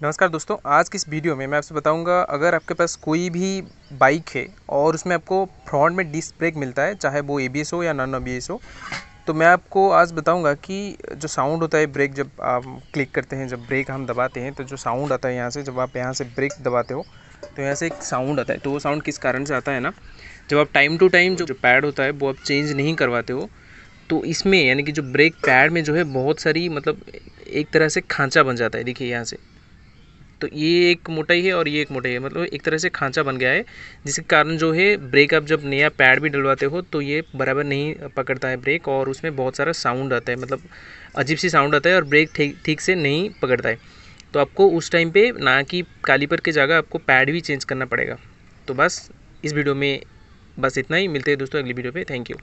नमस्कार दोस्तों, आज की इस वीडियो में मैं आपसे बताऊंगा अगर आपके पास कोई भी बाइक है और उसमें आपको फ्रंट में डिस्क ब्रेक मिलता है, चाहे वो एबीएस हो या नॉन एबीएस हो, तो मैं आपको आज बताऊंगा कि जो साउंड होता है ब्रेक जब आप क्लिक करते हैं, जब ब्रेक हम दबाते हैं तो जो साउंड आता है यहाँ से, जब आप यहाँ से ब्रेक दबाते हो तो यहाँ से एक साउंड आता है। तो वो साउंड किस कारण से आता है ना, जब आप टाइम टू टाइम जो पैड होता है वो आप चेंज नहीं करवाते हो तो इसमें यानी कि जो ब्रेक पैड में जो है बहुत सारी एक तरह से खांचा बन जाता है। देखिए यहाँ से, तो ये एक मोटाई है और ये एक मोटाई है, मतलब एक तरह से खांचा बन गया है, जिसके कारण जो है ब्रेक आप जब नया पैड भी डलवाते हो तो ये बराबर नहीं पकड़ता है ब्रेक, और उसमें बहुत सारा साउंड आता है, मतलब अजीब सी साउंड आता है और ब्रेक ठीक से नहीं पकड़ता है। तो आपको उस टाइम पे ना कि कैलिपर की जगह आपको पैड भी चेंज करना पड़ेगा। तो बस इस वीडियो में बस इतना ही। मिलते हैं दोस्तों अगली वीडियो पे। Thank you.